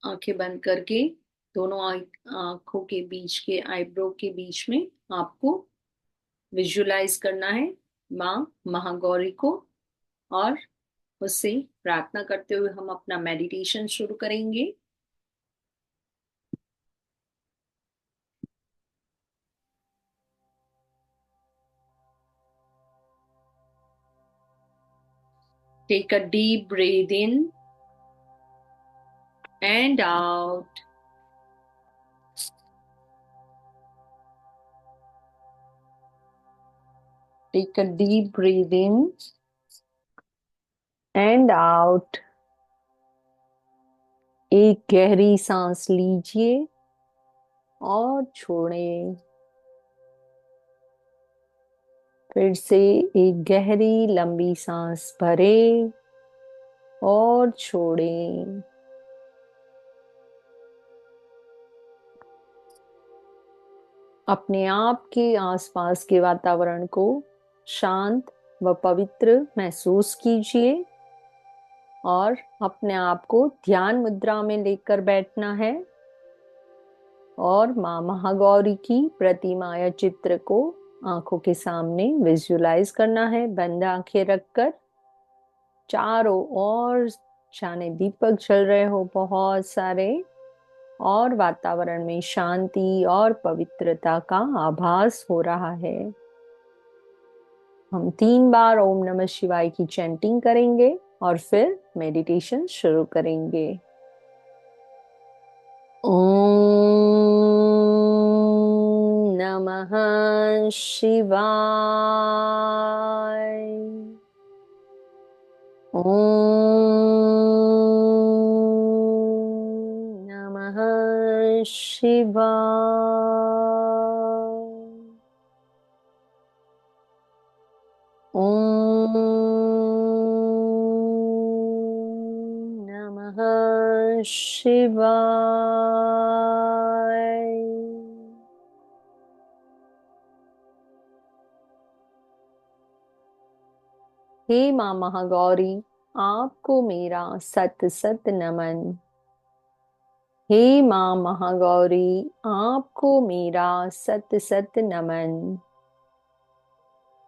आंखें बंद करके दोनों आंखों के बीच के आईब्रो के बीच में आपको विजुलाइज करना है माँ महागौरी को। और उससे प्रार्थना करते हुए हम अपना मेडिटेशन शुरू करेंगे। Take a deep breath in and out. Take a deep breath in and out. एक गहरी सांस लीजिए और छोड़ें। फिर से एक गहरी लंबी सांस भरें और छोड़ें। अपने आप के आसपास के वातावरण को शांत व पवित्र महसूस कीजिए और अपने आप को ध्यान मुद्रा में लेकर बैठना है और माँ महागौरी की प्रतिमा या चित्र को आंखों के सामने विजुलाइज करना है बंद आंखें रखकर। चारों ओर जाने दीपक जल रहे हो बहुत सारे और वातावरण में शांति और पवित्रता का आभास हो रहा है। हम 3 बार ओम नमः शिवाय की चैंटिंग करेंगे और फिर मेडिटेशन शुरू करेंगे। ओम नमः शिवाय। ओम नमः शिवाय। ओम नमः शिवाय। हे माँ महागौरी, आपको मेरा सत सत नमन। हे माँ महागौरी, आपको मेरा सत सत नमन।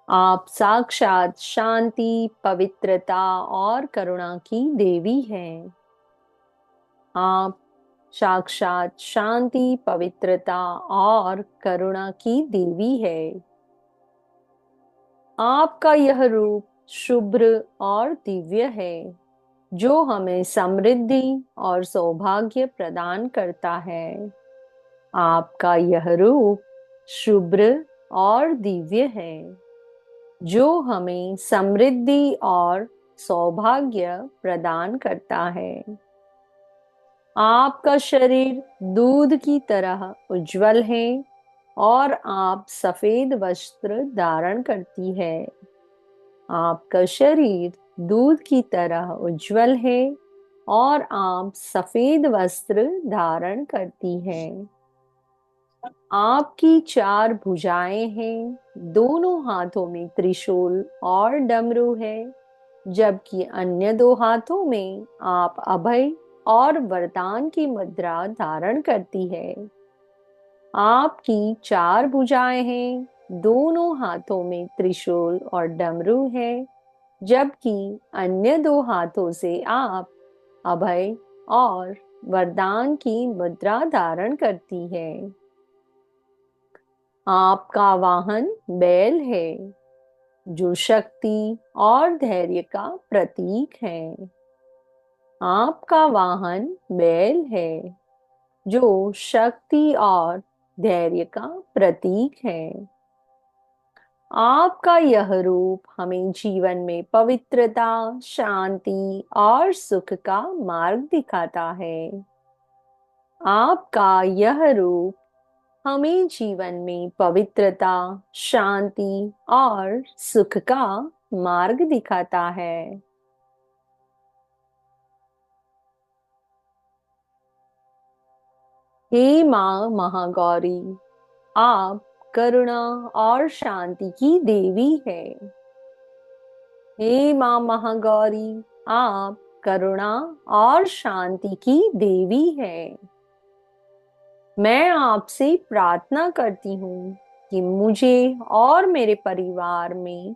आप साक्षात शांति, पवित्रता और करुणा की देवी हैं। आप साक्षात शांति, पवित्रता और करुणा की देवी है। आपका यह रूप शुभ्र और दिव्य है जो हमें समृद्धि और सौभाग्य प्रदान करता है। आपका यह रूप शुभ्र और दिव्य है जो हमें समृद्धि और सौभाग्य प्रदान करता है। आपका शरीर दूध की तरह उज्जवल है और आप सफेद वस्त्र धारण करती है। आपका शरीर दूध की तरह उज्जवल है और आप सफेद वस्त्र धारण करती हैं। आपकी 4 भुजाएं हैं, दोनों हाथों में त्रिशूल और डमरू है, जबकि अन्य 2 हाथों में आप अभय और वरदान की मुद्रा धारण करती है। आपकी 4 भुजाएं हैं, दोनों हाथों में त्रिशूल और डमरू है, जबकि अन्य 2 हाथों से आप अभय और वरदान की मुद्रा धारण करती है। आपका वाहन बैल है जो शक्ति और धैर्य का प्रतीक है। आपका वाहन बैल है जो शक्ति और धैर्य का प्रतीक है। आपका यह रूप हमें जीवन में पवित्रता, शांति और सुख का मार्ग दिखाता है। आपका यह रूप हमें जीवन में पवित्रता, शांति और सुख का मार्ग दिखाता है। हे माँ महागौरी, आप करुणा और शांति की देवी है। हे माँ महागौरी, आप करुणा और शांति की देवी है। मैं आपसे प्रार्थना करती हूँ कि मुझे और मेरे परिवार में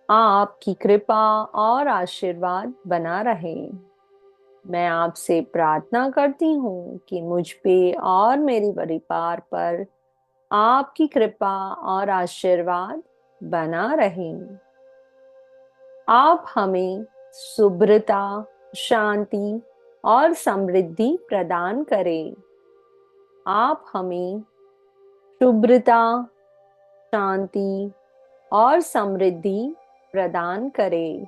आपकी कृपा और आशीर्वाद बना रहे। मैं आपसे प्रार्थना करती हूँ कि मुझ पे और मेरे परिवार पर आपकी कृपा और आशीर्वाद बना रहे। आप हमें शुभ्रता, शांति और समृद्धि प्रदान करें। आप हमें शुभ्रता, शांति और समृद्धि प्रदान करें।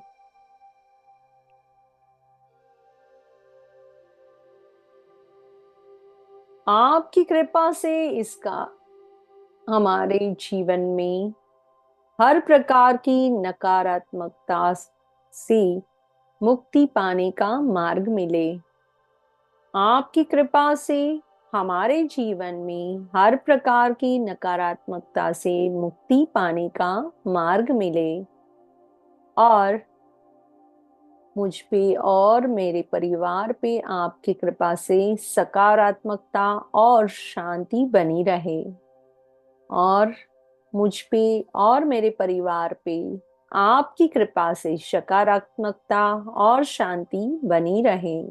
आपकी कृपा से इसका हमारे जीवन में हर प्रकार की नकारात्मकता से मुक्ति पाने का मार्ग मिले। आपकी कृपा से हमारे जीवन में हर प्रकार की नकारात्मकता से मुक्ति पाने का मार्ग मिले और मुझ पे और मेरे परिवार पे आपकी कृपा से सकारात्मकता और शांति बनी रहे और मुझ पे और मेरे परिवार पे आपकी कृपा से सकारात्मकता और शांति बनी रहे।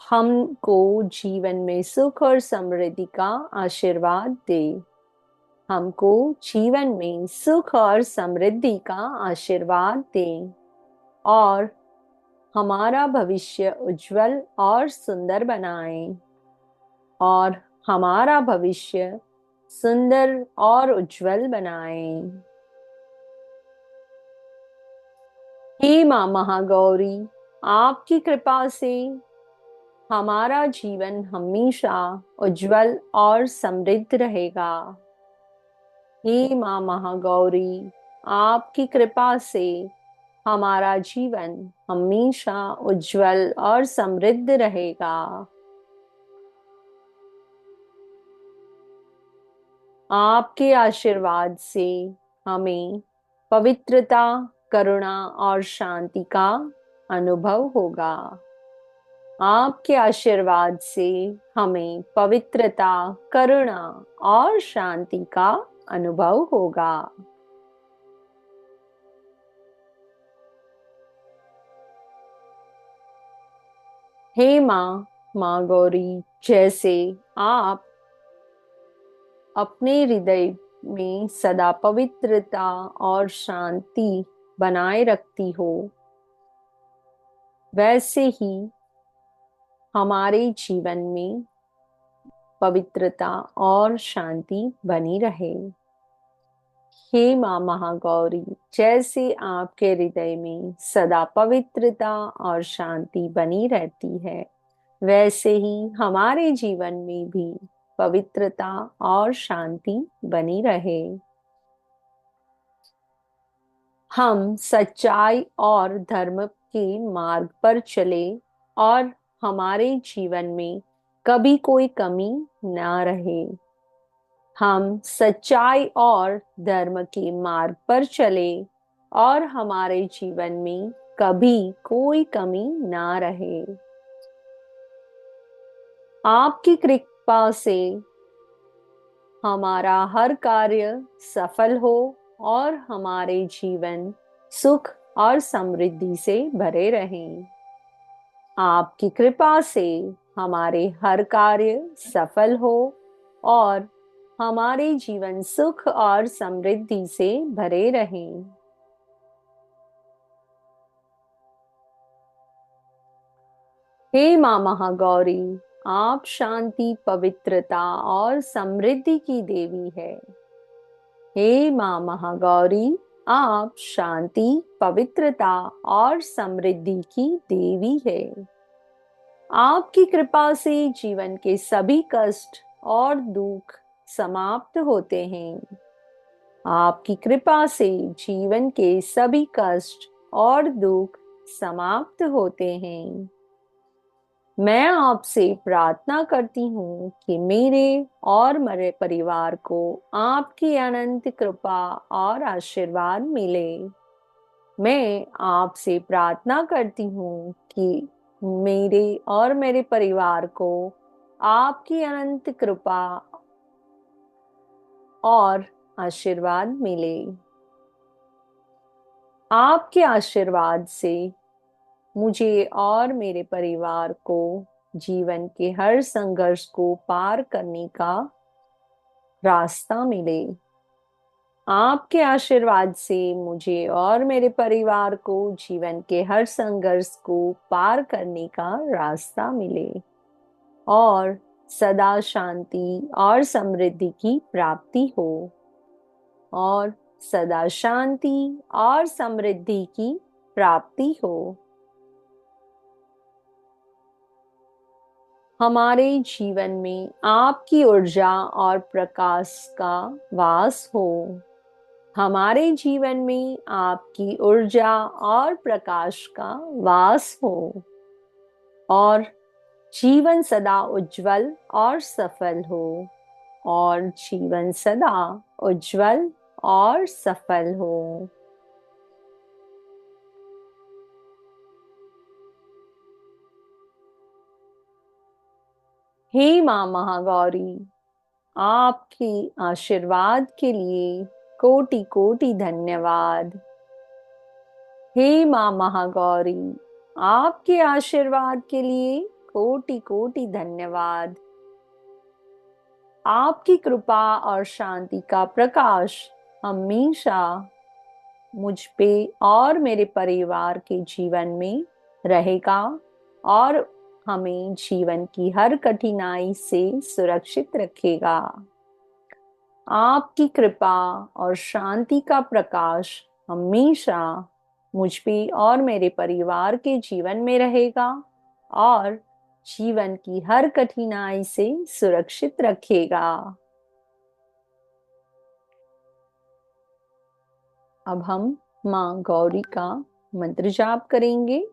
हमको जीवन में सुख और समृद्धि का आशीर्वाद दे। हमको जीवन में सुख और समृद्धि का आशीर्वाद दे और हमारा भविष्य उज्जवल और सुंदर बनाए और हमारा भविष्य सुंदर और उज्जवल बनाए। हे मां महागौरी, आपकी कृपा से हमारा जीवन हमेशा उज्जवल और समृद्ध रहेगा। हे मां महागौरी, आपकी कृपा से हमारा जीवन हमेशा उज्जवल और समृद्ध रहेगा। आपके आशीर्वाद से हमें पवित्रता, करुणा और शांति का अनुभव होगा। आपके आशीर्वाद से हमें पवित्रता, करुणा और शांति का अनुभव होगा। हे मां गौरी, जैसे आप अपने हृदय में सदा पवित्रता और शांति बनाए रखती हो, वैसे ही हमारे जीवन में पवित्रता और शांति बनी रहे। हे मां महागौरी, जैसे आपके हृदय में सदा पवित्रता और शांति बनी रहती है, वैसे ही हमारे जीवन में भी पवित्रता और शांति बनी रहे। हम सच्चाई और धर्म के मार्ग पर चले और हमारे जीवन में कभी कोई कमी ना रहे। हम सच्चाई और धर्म के मार्ग पर चले और हमारे जीवन में कभी कोई कमी ना रहे। आपकी कृपा से हमारा हर कार्य सफल हो और हमारे जीवन सुख और समृद्धि से भरे रहें। आपकी कृपा से हमारे हर कार्य सफल हो और हमारे जीवन सुख और समृद्धि से भरे रहें। हे मां महागौरी, आप शांति, पवित्रता और समृद्धि की देवी है। हे मां महागौरी, आप शांति, पवित्रता और समृद्धि की देवी है। आपकी कृपा से जीवन के सभी कष्ट और दुख समाप्त होते हैं। आपकी कृपा से जीवन के सभी कष्ट और दुख समाप्त होते हैं। मैं आपसे प्रार्थना करती हूँ कि मेरे और मेरे परिवार को आपकी अनंत कृपा और आशीर्वाद मिले। मैं आपसे प्रार्थना करती हूँ कि मेरे और मेरे परिवार को आपकी अनंत कृपा और आशीर्वाद मिले। आपके आशीर्वाद से मुझे और मेरे परिवार को जीवन के हर संघर्ष को पार करने का रास्ता मिले। आपके आशीर्वाद से मुझे और मेरे परिवार को जीवन के हर संघर्ष को पार करने का रास्ता मिले और सदा शांति और समृद्धि की प्राप्ति हो और सदा शांति और समृद्धि की प्राप्ति हो। हमारे जीवन में आपकी ऊर्जा और प्रकाश का वास हो। हमारे जीवन में आपकी ऊर्जा और प्रकाश का वास हो और जीवन सदा उज्जवल और सफल हो और जीवन सदा उज्जवल और सफल हो। हे मां महागौरी, आपकी आशीर्वाद के लिए कोटि कोटि धन्यवाद। हे मां महागौरी, आपके आशीर्वाद के लिए कोटि कोटि धन्यवाद। आपकी कृपा और शांति का प्रकाश हमेशा मुझ पे और मेरे परिवार के जीवन में रहेगा और हमें जीवन की हर कठिनाई से सुरक्षित रखेगा। आपकी कृपा और शांति का प्रकाश हमेशा मुझ पे और मेरे परिवार के जीवन में रहेगा और जीवन की हर कठिनाई से सुरक्षित रखेगा। अब हम मां गौरी का मंत्र जाप करेंगे।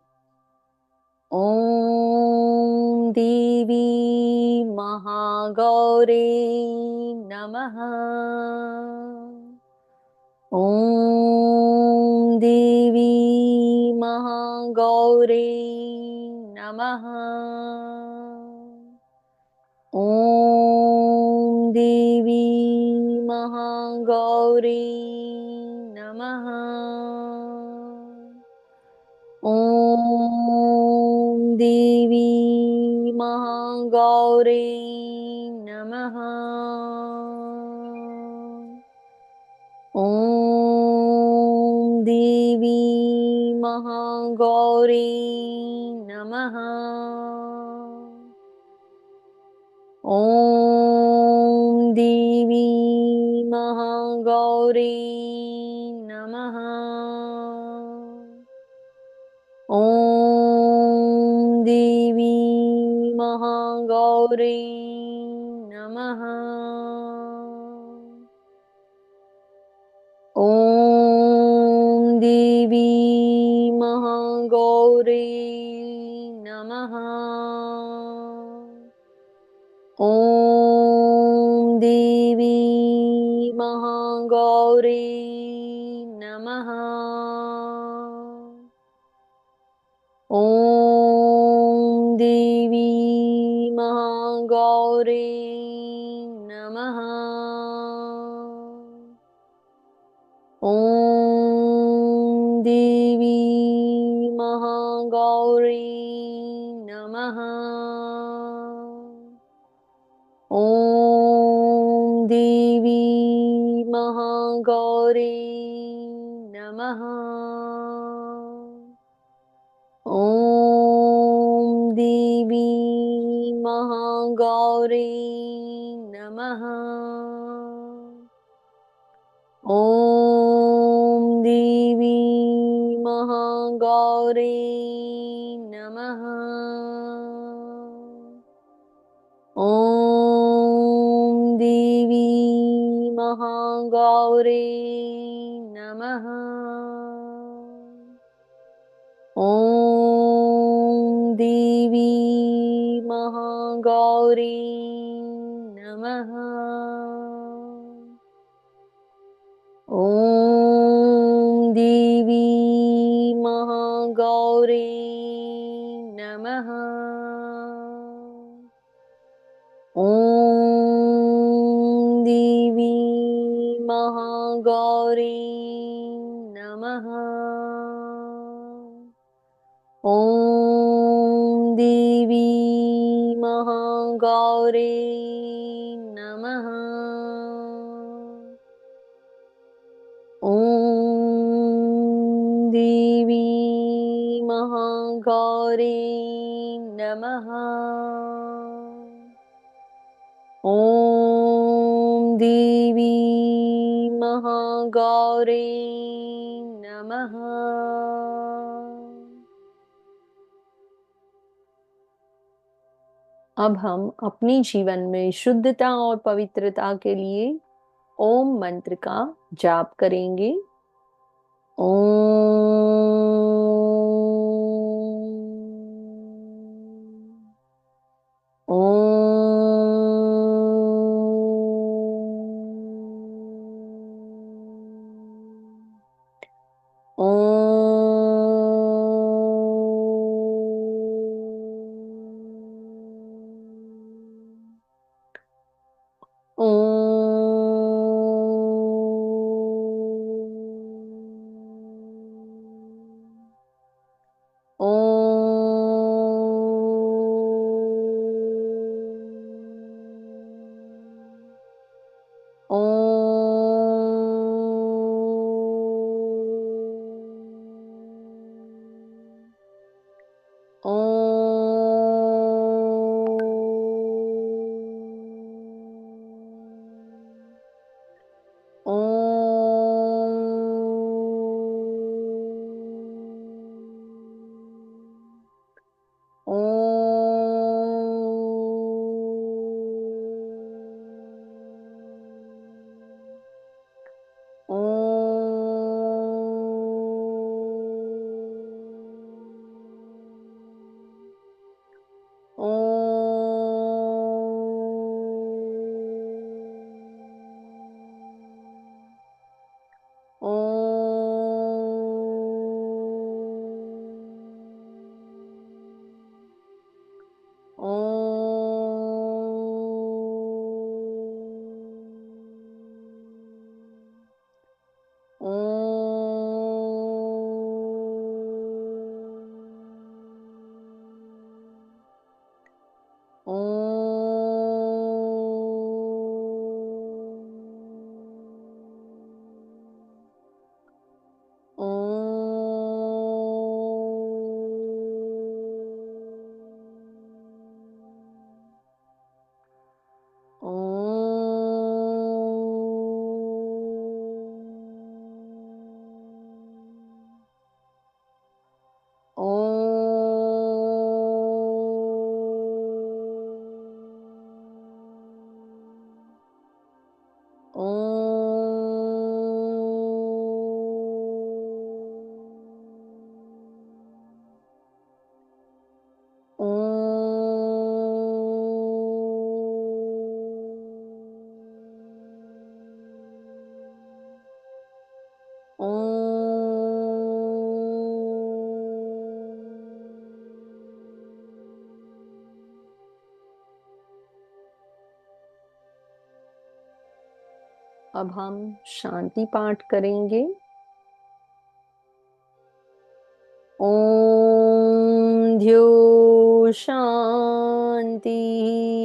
ओम देवी महागौरे नमः। ओम देवी महागौरे नमः। ओम देवी महागौरे नमः। ओम देवी महागौरे नमः। ओम देवी महागौरे नमः। ओम देवी महागौरे नमः। ओम देवी महागौरे नमः। ओम देवी महागौरे नमः। ओम देवी महागौरे नमः। ओम देवी महागौरे नमः। ओम देवी महागौरे नमः। ओम देवी महागौरे नमः। ओम देवी महागौरे नमः। ओम देवी महागौरे नमः। ओम देवी महागौरे नमः। ओम देवी महागौरे नमः। ओम देवी महागौरी नमः। ॐ देवी महागौरी नमः। ॐ देवी महागौरी नमः। ॐ देवी महागौरी नमः। ॐ देवी महागौरी नमः। अब हम अपने जीवन में शुद्धता और पवित्रता के लिए ओम मंत्र का जाप करेंगे। ओम अब हम शांति पाठ करेंगे। ओम ध्यो शांति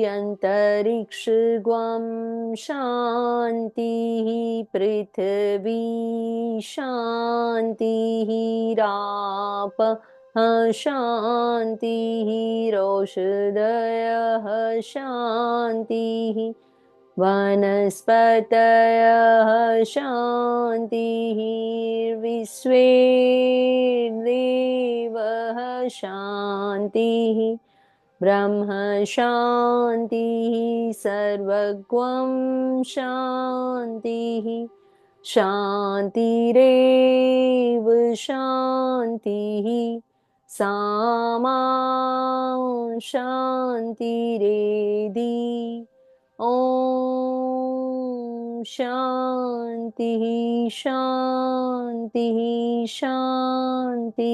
अंतरिक्ष ग्वाम शांति पृथ्वी शांति राप शांति रोषधयः शांति वनस्पतयः शान्तिः विश्वे देवः शान्तिः ब्रह्म शान्तिः सर्वगं शान्तिः शान्तिरेव शान्तिः सामा शान्तिरेधि ओम शांति शांति शांति।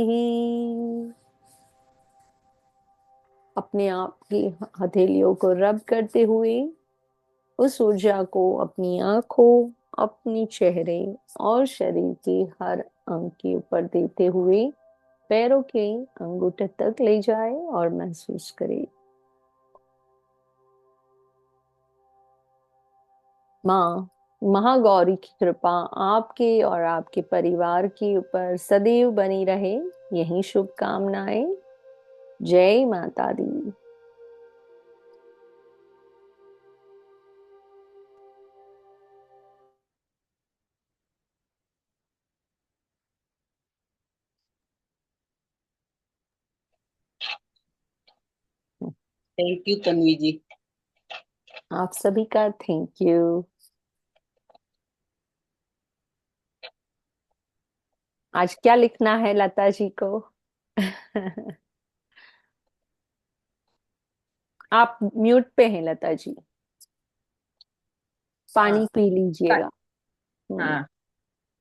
अपने आप की हथेलियों को रब करते हुए उस ऊर्जा को अपनी आंखों, अपनी चेहरे और शरीर के हर अंग के ऊपर देते हुए पैरों के अंगूठे तक ले जाए और महसूस करे। माँ महागौरी की कृपा आपके और आपके परिवार के ऊपर सदैव बनी रहे, यही शुभकामनाएं। जय माता दी। थैंक यू तन्वी जी। आप सभी का थैंक यू। आज क्या लिखना है लता जी को? आप म्यूट पे हैं लता जी, हाँ पानी पी कल। लीजिएगा। हाँ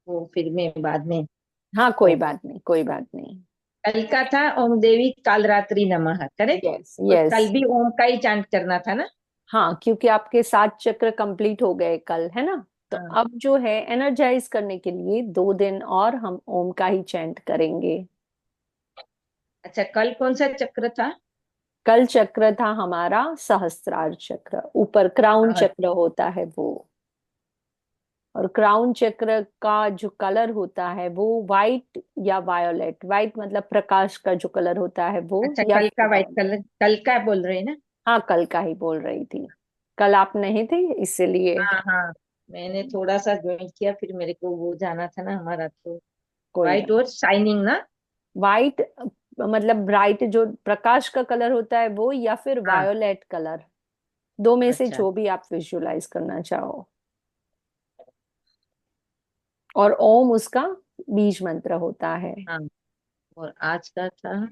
वो फिर मैं बाद में। हाँ कोई ओ, बात नहीं, कोई बात नहीं। कल का था ओम देवी काल रात्रि नमः, करेक्ट। यस तो यस। कल भी ओम का ही चांट करना था ना। हाँ क्योंकि आपके 7 चक्र कंप्लीट हो गए कल, है ना? तो हाँ। अब जो है एनर्जाइज करने के लिए 2 दिन और हम ओम का ही चैंट करेंगे। अच्छा कल कौन सा चक्र था? कल चक्र था हमारा सहस्त्रार चक्र, ऊपर क्राउन हाँ, चक्र होता है वो। और क्राउन चक्र का जो कलर होता है वो वाइट या वायोलेट, वाइट मतलब प्रकाश का जो कलर होता है वो, अच्छा या कल फिर का व्हाइट violet। कलर, कल का बोल रहे हैं ना। हाँ कल का ही बोल रही थी, कल आप नहीं थे इसलिए। हाँ हाँ, मैंने थोड़ा सा ज्वाइन किया, फिर मेरे को वो जाना था ना हमारा, तो कोई व्हाइट बात। और शाइनिंग ना। वाइट मतलब ब्राइट जो प्रकाश का कलर होता है वो, या फिर हाँ। वायोलेट कलर, दो में से अच्छा। जो भी आप विजुलाइज करना चाहो। और ओम उसका बीज मंत्र होता है। हाँ और आज का था।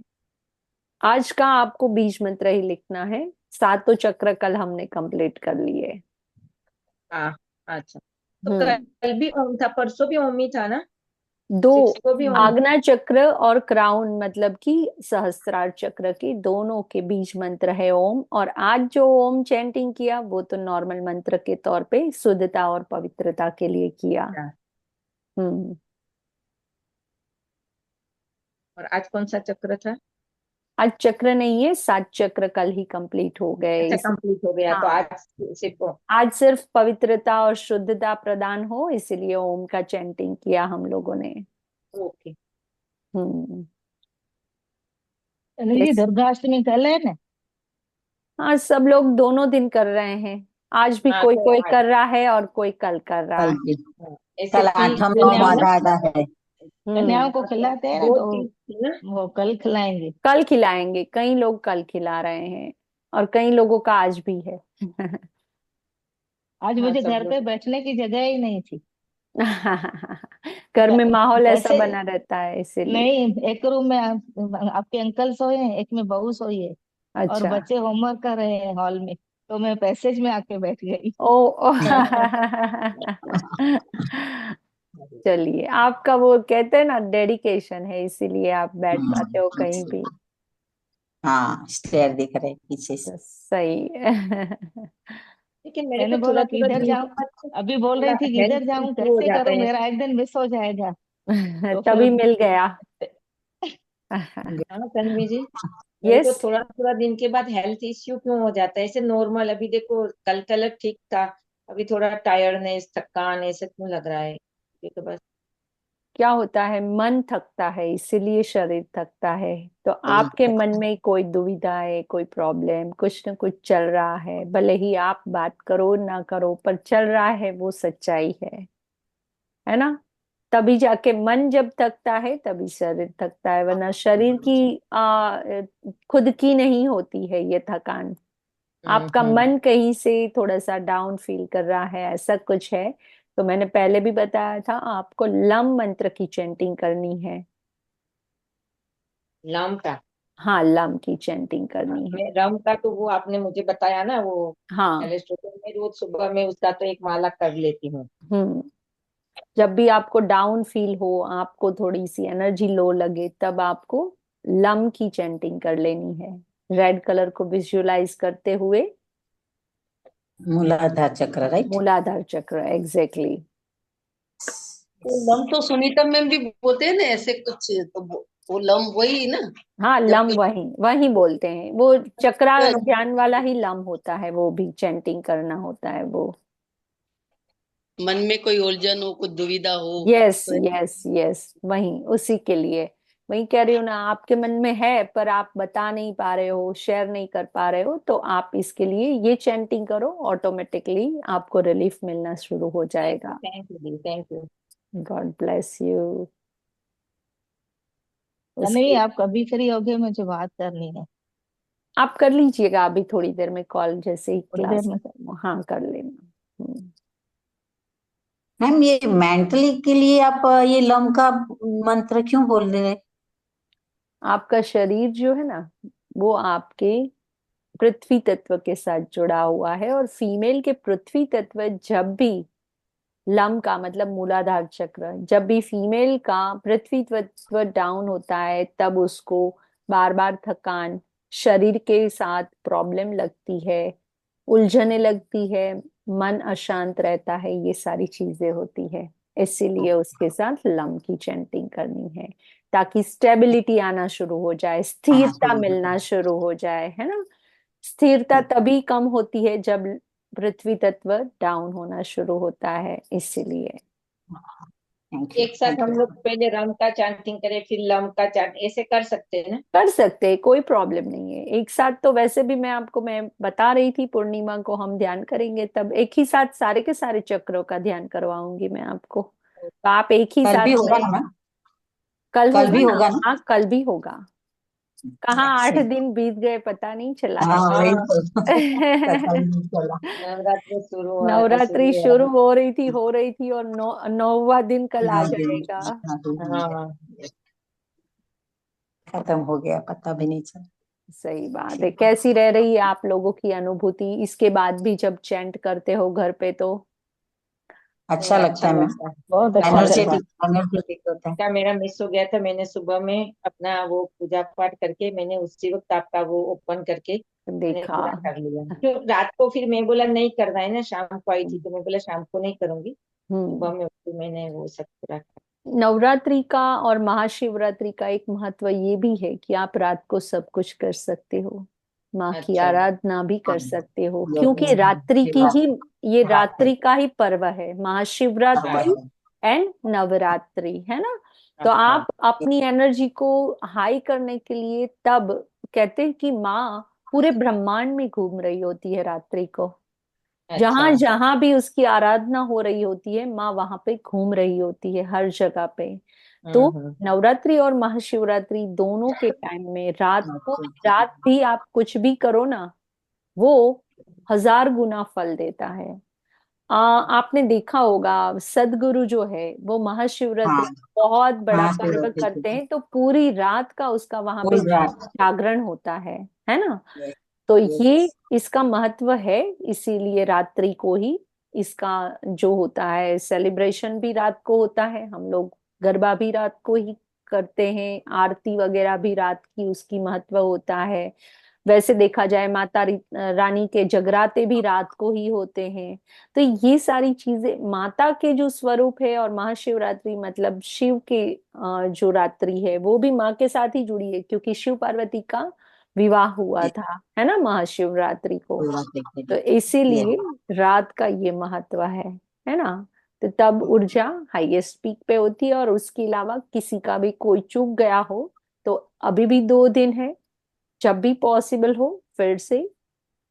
आज का आपको बीज मंत्र ही लिखना है। सातों चक्र कल हमने कंप्लीट कर लिए। हाँ। अच्छा तो हम्म। कल भी ओम था, परसों भी ओम ही था ना। दो, सिक्स को भी ओम। आग्ना चक्र और क्राउन मतलब कि सहस्त्रार चक्र के दोनों के बीज मंत्र है ओम। और आज जो ओम चैंटिंग किया वो तो नॉर्मल मंत्र के तौर पे शुद्धता और पवित्रता के लिए किया। अच्छा, हम्म। और आज कौन सा चक्र था? आज चक्र नहीं है, 7 चक्र कल ही कंप्लीट हो गए अच्छा इस। कंप्लीट हो गया, तो हाँ, आज सिर्फ आज सिर्फ पवित्रता और शुद्धता प्रदान हो इसीलिए ओम का चैंटिंग किया हम लोगों ने। ओके। हम्म। अरे ये यस। दुर्गाष्टमी कल है ना। हाँ सब लोग दोनों दिन कर रहे हैं। आज भी हाँ कोई तो कोई आज कर रहा है और कोई कल कर रहा कल है। भी हाँ, ऐसे कल तीन आठम नौ कन्याओं आधा आधा है। हम्म। कन्याओं को हाँ, तो खिलाते हैं ना, दो तो तीन थी ना। वो कल खिलाएंगे। कल खिलाएंगे, कई लोग कल खिला रहे हैं और कई लोगों का आज भी है। आज हाँ मुझे सब घर पे लोग। बैठने की जगह ही नहीं थी। घर में माहौल ऐसा वैसे बना रहता है इसीलिए। नहीं, एक रूम में आपके अंकल सोए हैं, एक में बहू सोई है, और अच्छा। बच्चे होमवर्क कर रहे हैं हॉल में, तो मैं पैसेज में आके बैठ गई। ओ, ओ। चलिए, आपका वो कहते हैं ना डेडिकेशन है इसीलिए आप बैठ पाते हो कहीं भी। हाँ स्टेयर दिख रहे पीछे से। तो सही। लेकिन मेरे मैंने को थोड़ा बोला कि थोड़ा इधर दिन के जाऊं, बाद अभी बोल थोड़ा रही थी कि हेल्थ इधर जाऊं, इशू हो कैसे जाता करूं, है। मेरा एक दिन मिस हो जाएगा। तो तभी फिर मिल गया। हाँ तन्वी जी, मेरे को यस। थोड़ा थोड़ा दिन के बाद हेल्थ इश्यू क्यों हो जाता है ऐसे नॉर्मल? अभी देखो कल तलक ठीक था, अभी थोड़ा टायर्डनेस थकान ऐसे क्यों लग रहा है? ये तो बस। क्या होता है, मन थकता है इसीलिए शरीर थकता है। तो यही आपके मन तक। में कोई दुविधा है, कोई प्रॉब्लम, कुछ न कुछ चल रहा है, भले ही आप बात करो ना करो पर चल रहा है, वो सच्चाई है ना? तभी जाके मन जब थकता है तभी शरीर थकता है, वरना शरीर की खुद की नहीं होती है ये थकान। आपका हम्म। मन कहीं से थोड़ा सा डाउन फील कर रहा है, ऐसा कुछ है। तो मैंने पहले भी बताया था आपको लम मंत्र की चैंटिंग करनी है। नाम का। हाँ लम की चैंटिंग हाँ, करनी है। मैं रम का तो वो आपने मुझे बताया ना, वो हाँ। एलिस्टोटल में रोज सुबह में उसका तो एक माला कर लेती हूँ। हम्म। जब भी आपको डाउन फील हो, आपको थोड़ी सी एनर्जी लो लगे, तब आपको लम की चैंटिंग कर लेनी है। रेड कलर को विजुअलाइज करते हुए। मूलाधार चक्र, राइट। मूलाधार चक्र, एग्जैक्टली। वो लम तो सुनीता मैम भी बोलते हैं ना ऐसे कुछ, तो वो लम वही ना। हाँ, जब लम वही वही बोलते हैं, वो चक्रा कोई ध्यान वाला ही लम होता है, वो भी चैंटिंग करना होता है वो। मन में कोई उलझन हो, कुछ दुविधा हो यस तो यस यस, वही उसी के लिए। वही कह रही हूँ ना, आपके मन में है पर आप बता नहीं पा रहे हो, शेयर नहीं कर पा रहे हो, तो आप इसके लिए ये चैंटिंग करो, ऑटोमेटिकली आपको रिलीफ मिलना शुरू हो जाएगा। Thank you the, thank you. God bless you. नहीं, उसके आप कभी फ्री होगे, मुझे बात करनी है आप कर लीजिएगा अभी थोड़ी देर में कॉल, जैसे ही थोड़ी देर क्लास। में। हाँ, कर लेना। मैम ये मेंटली के लिए आप ये लम का मंत्र क्यों बोल रहे हैं? आपका शरीर जो है ना, वो आपके पृथ्वी तत्व के साथ जुड़ा हुआ है, और फीमेल के पृथ्वी तत्व जब भी, लम का मतलब मूलाधार चक्र, जब भी फीमेल का पृथ्वी तत्व डाउन होता है, तब उसको बार बार थकान, शरीर के साथ प्रॉब्लम लगती है, उलझने लगती है, मन अशांत रहता है, ये सारी चीजें होती है। इसीलिए उसके साथ लम की चैंटिंग करनी है, ताकि स्टेबिलिटी आना शुरू हो जाए, हाँ, स्थिरता मिलना शुरू हो जाए, है ना। स्थिरता तभी कम होती है जब पृथ्वी तत्व डाउन होना शुरू होता है, इसीलिए। थैंक यू, एक साथ थैंक हम यू। लोग पहले रम का चांटिंग करें, फिर लम का चांट, ऐसे कर सकते हैं ना? कर सकते हैं, कोई प्रॉब्लम नहीं है। एक साथ तो वैसे भी मैं बता रही थी, पूर्णिमा को हम ध्यान करेंगे, तब एक ही साथ सारे के सारे चक्रों का ध्यान करवाऊंगी मैं आपको, तो आप एक ही कल भी साथ होगा में। ना मैम? कल कल होगा भी ना? होगा ना? हाँ, कल भी होगा। कहाँ 8 एक्सीलेंट। दिन बीत गए पता नहीं चला हाँ है। वही तो पता ही नहीं चला। नवरात्रि नवरात्रि शुरू शुरू है। हो रही थी और 9वां दिन कल आ हाँ दिन, जाएगा। हाँ दिन, हाँ, खत्म हो गया, पता भी नहीं चला। सही बात है। ठीक। कैसी रह रही है आप लोगों की अनुभूति इसके बाद भी, जब चैंट करते हो घर पे तो? नहीं, अच्छा लगता अच्छा है मैम। लगता है। बहुत अच्छा बहुत लग रहा है। एनर्जेटिक, एनर्जेटिक होता है। का मेरा मिस हो गया था, मैंने सुबह में अपना वो पूजा पाठ करके, मैंने उसी वक्त आपका वो ओपन करके मैंने देखा। पूरा कर लिया। तो रात को फिर मैं बोला नहीं करना है ना, शाम को आई थी तो मैं बोला शाम को नहीं करूंगी, हम्म। सुबह में उठ के मैंने वो सब पूरा कर। नवरात्रि का और महाशिवरात्रि का एक महत्व ये भी है कि आप रात को सब कुछ कर सकते हो, माँ की अच्छा। आराधना भी हाँ, कर सकते हो, क्योंकि ये रात्रि ये की बात ही, ये बात है। रात्रि का ही पर्व है, महाशिवरात्रि हाँ, एंड नवरात्रि, है ना। तो अच्छा। आप अपनी एनर्जी को हाई करने के लिए, तब कहते हैं कि माँ पूरे ब्रह्मांड में घूम रही होती है रात्रि को, अच्छा। जहां जहां भी उसकी आराधना हो रही होती है, माँ वहां पे घूम रही होती है, हर जगह पे। तो हम्म। नवरात्रि और महाशिवरात्रि दोनों के टाइम में रात को, हाँ, रात भी आप कुछ भी करो ना, वो 1000 गुना फल देता है। आपने देखा होगा, सदगुरु जो है वो महाशिवरात्रि हाँ, बहुत बड़ा हाँ, पर्व करते हैं, तो पूरी रात का उसका वहां पे फुल रात। जागरण होता है ना। तो ये यस। इसका महत्व है, इसीलिए रात्रि को ही इसका जो होता है सेलिब्रेशन भी रात को होता है, हम लोग गरबा भी रात को ही करते हैं, आरती वगैरह भी रात की उसकी महत्व होता है। वैसे देखा जाए रानी के जगराते भी रात को ही होते हैं। तो ये सारी चीजें माता के जो स्वरूप है, और महाशिवरात्रि मतलब शिव के जो रात्रि है, वो भी माँ के साथ ही जुड़ी है, क्योंकि शिव पार्वती का विवाह हुआ था, है ना, महाशिवरात्रि को। फुल रात देखते तो हैं। इसीलिए रात का ये महत्व है ना। तो तब ऊर्जा हाईएस्ट पीक पे होती है, और उसके अलावा किसी का भी कोई चूक गया हो, तो अभी भी 2 दिन है, जब भी पॉसिबल हो फिर से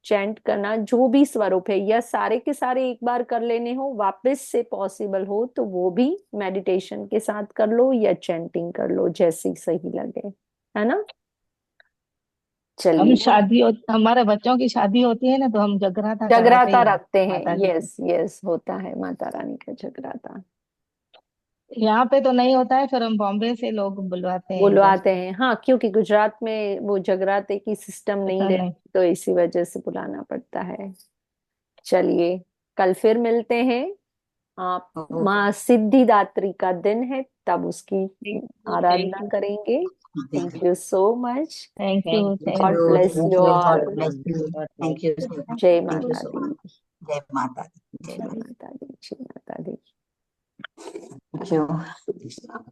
चैंट करना, जो भी स्वरूप है, या सारे के सारे एक बार कर लेने हो, वापस से पॉसिबल हो तो वो भी मेडिटेशन के साथ कर लो या चैंटिंग कर लो, जैसी सही लगे, है ना। हम चलिए। शादी हो हमारे बच्चों की शादी होती है ना, तो हम जगराता कराते जगराता ही हैं रखते हैं, माता जी की। यस यस, होता है माता रानी का जगराता। यहाँ पे तो नहीं होता है, फिर हम बॉम्बे से लोग बुलवाते हैं इधर। बुलवाते हैं, हाँ, क्योंकि गुजरात में वो जगराते की सिस्टम नहीं पता नहीं। रहती, तो इसी वजह से बुलाना पड़ता है। चलिए, कल फिर मिलते हैं। आप, ओके। माँ सिद्धिदात्री का दिन है, तब उसकी थैंक आराधना यू। करेंगे। Thank you so much. Thank you Thank God you. bless you all. God bless you. God Thank bless you. you. जय Thank you माता so दी, much. जय माता दी. जय माता दी, जय माता दी. Thank you.